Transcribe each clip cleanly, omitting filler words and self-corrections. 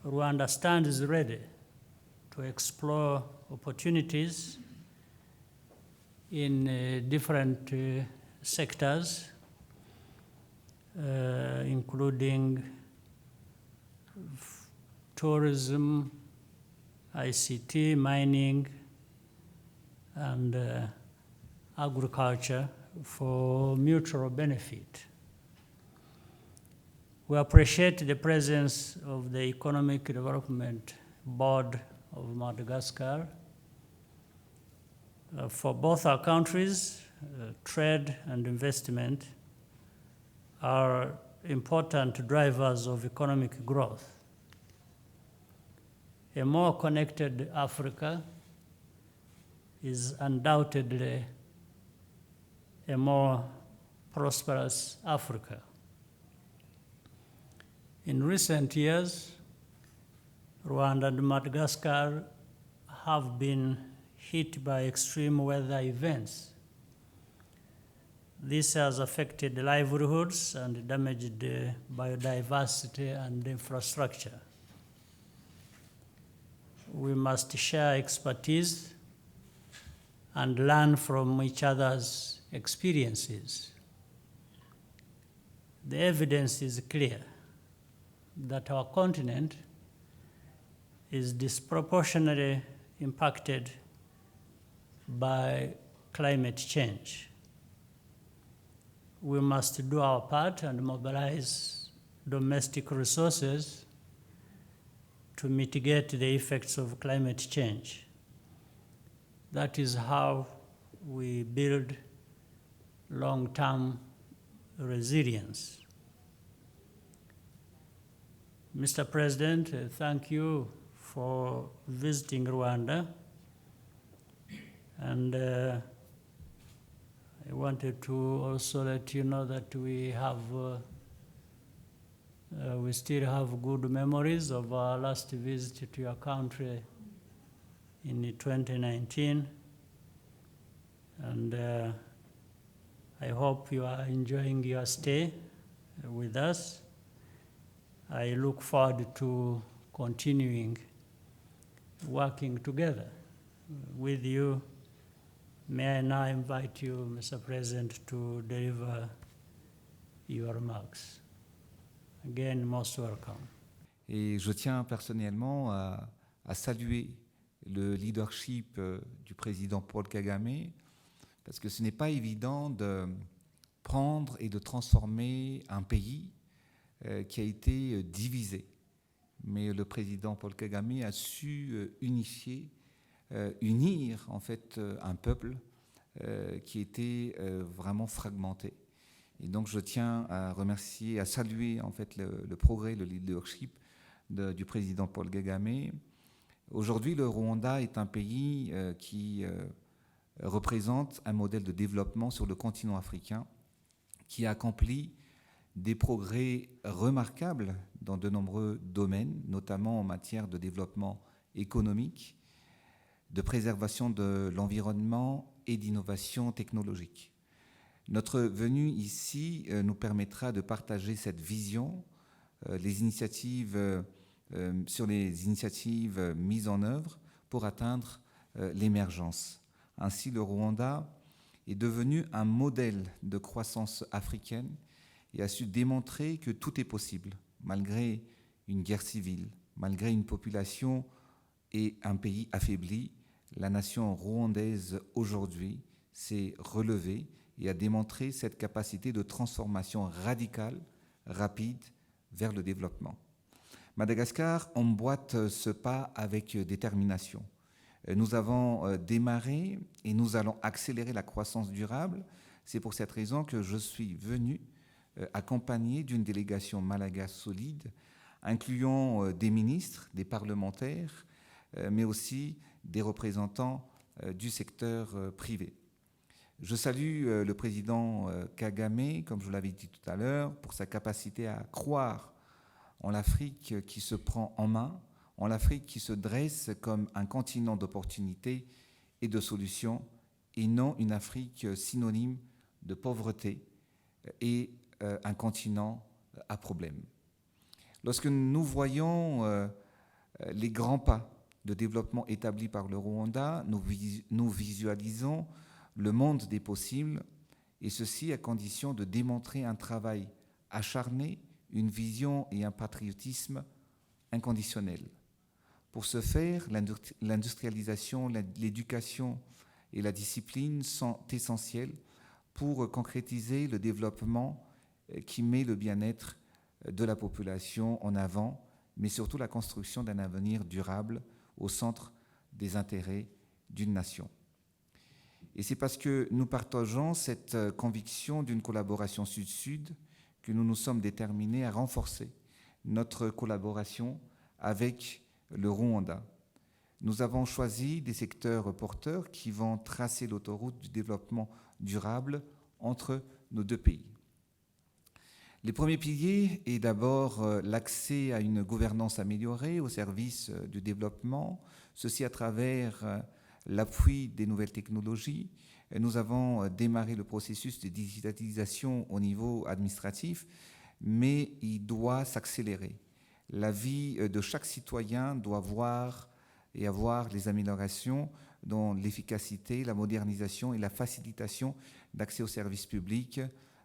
Rwanda stands ready to explore opportunities in different sectors, including tourism, ICT, mining, and agriculture for mutual benefit. We appreciate the presence of the Economic Development Board of Madagascar. For both our countries, trade and investment are important drivers of economic growth. A more connected Africa is undoubtedly a more prosperous Africa. In recent years, Rwanda and Madagascar have been hit by extreme weather events. This has affected livelihoods and damaged biodiversity and infrastructure. We must share expertise and learn from each other's experiences. The evidence is clear that our continent is disproportionately impacted by climate change. We must do our part and mobilize domestic resources to mitigate the effects of climate change. That is how we build long-term resilience. Mr. President, thank you for visiting Rwanda. And I wanted to also let you know that we still have good memories of our last visit to your country in 2019. And I hope you are enjoying your stay with us. I look forward to continuing working together with you. May I now invite you, Mr. President, to deliver your remarks. Again, most welcome. Et je tiens personnellement à saluer le leadership du président Paul Kagame, parce que ce n'est pas évident de prendre et de transformer un pays qui a été divisé. Mais le président Paul Kagame a su unir en fait un peuple qui était vraiment fragmenté. Et donc je tiens à remercier, à saluer en fait le progrès, le leadership du président Paul Kagame. Aujourd'hui, le Rwanda est un pays qui représente un modèle de développement sur le continent africain qui a accompli des progrès remarquables dans de nombreux domaines, notamment en matière de développement économique, de préservation de l'environnement et d'innovation technologique. Notre venue ici nous permettra de partager cette vision, sur les initiatives mises en œuvre pour atteindre l'émergence. Ainsi, le Rwanda est devenu un modèle de croissance africaine et a su démontrer que tout est possible, malgré une guerre civile, malgré une population et un pays affaibli. La nation rwandaise aujourd'hui s'est relevée et a démontré cette capacité de transformation radicale, rapide, vers le développement. Madagascar emboîte ce pas avec détermination. Nous avons démarré et nous allons accélérer la croissance durable. C'est pour cette raison que je suis venu accompagné d'une délégation malagasy solide, incluant des ministres, des parlementaires, mais aussi des représentants du secteur privé. Je salue le président Kagame, comme je l'avais dit tout à l'heure, pour sa capacité à croire en l'Afrique qui se prend en main, en l'Afrique qui se dresse comme un continent d'opportunités et de solutions, et non une Afrique synonyme de pauvreté et un continent à problème. Lorsque nous voyons les grands pas de développement établis par le Rwanda, nous visualisons le monde des possibles, et ceci à condition de démontrer un travail acharné, une vision et un patriotisme inconditionnel. Pour ce faire, l'industrialisation, l'éducation et la discipline sont essentielles pour concrétiser le développement qui met le bien-être de la population en avant, mais surtout la construction d'un avenir durable au centre des intérêts d'une nation. Et c'est parce que nous partageons cette conviction d'une collaboration sud-sud que nous nous sommes déterminés à renforcer notre collaboration avec le Rwanda. Nous avons choisi des secteurs porteurs qui vont tracer l'autoroute du développement durable entre nos deux pays. Les premiers piliers est d'abord l'accès à une gouvernance améliorée au service du développement, ceci à travers l'appui des nouvelles technologies. Nous avons démarré le processus de digitalisation au niveau administratif, mais il doit s'accélérer. La vie de chaque citoyen doit voir et avoir les améliorations dans l'efficacité, la modernisation et la facilitation d'accès aux services publics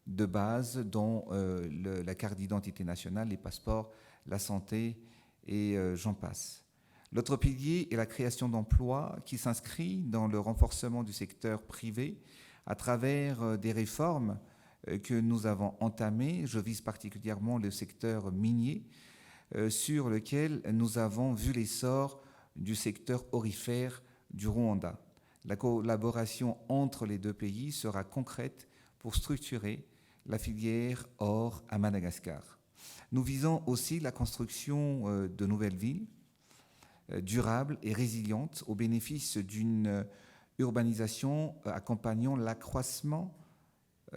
de base, dont la carte d'identité nationale, les passeports, la santé et j'en passe. L'autre pilier est la création d'emplois qui s'inscrit dans le renforcement du secteur privé à travers des réformes que nous avons entamées. Je vise particulièrement le secteur minier, sur lequel nous avons vu l'essor du secteur aurifère du Rwanda. La collaboration entre les deux pays sera concrète pour structurer la filière or à Madagascar. Nous visons aussi la construction de nouvelles villes durables et résilientes au bénéfice d'une urbanisation accompagnant l'accroissement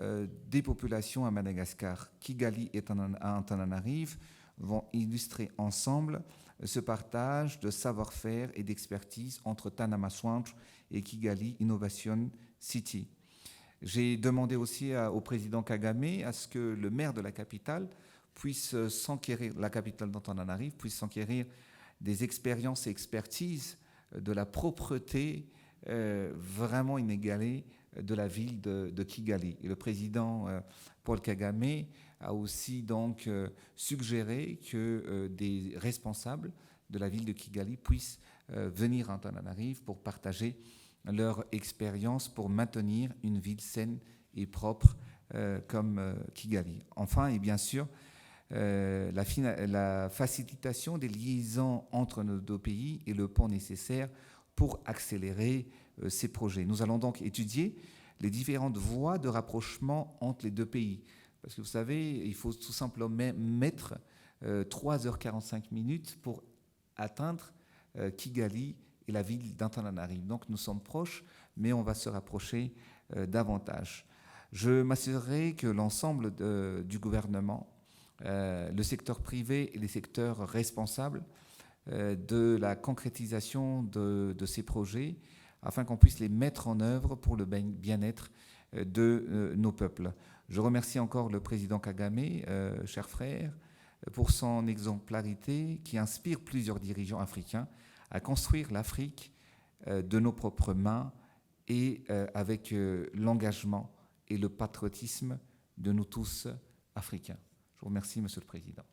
des populations à Madagascar. Kigali et Antananarive vont illustrer ensemble ce partage de savoir-faire et d'expertise entre Tanamasuantre et Kigali Innovation City. J'ai demandé aussi au président Kagame à ce que le maire de la capitale puisse s'enquérir, la capitale d'Antananarive, puisse s'enquérir des expériences et expertises de la propreté vraiment inégalée de la ville de Kigali. Et le président Paul Kagame a aussi donc suggéré que des responsables de la ville de Kigali puissent venir à Antananarive pour partager leur expérience pour maintenir une ville saine et propre comme Kigali. Enfin, et bien sûr, la facilitation des liaisons entre nos deux pays est le pont nécessaire pour accélérer ces projets. Nous allons donc étudier les différentes voies de rapprochement entre les deux pays. Parce que vous savez, il faut tout simplement mettre 3h45 pour atteindre Kigali et la ville d'Antananarive. Donc nous sommes proches, mais on va se rapprocher davantage. Je m'assurerai que l'ensemble du gouvernement, le secteur privé et les secteurs responsables de la concrétisation de ces projets, afin qu'on puisse les mettre en œuvre pour le bien-être de nos peuples. Je remercie encore le président Kagame, cher frère, pour son exemplarité qui inspire plusieurs dirigeants africains à construire l'Afrique de nos propres mains et avec l'engagement et le patriotisme de nous tous africains. Je vous remercie, Monsieur le Président.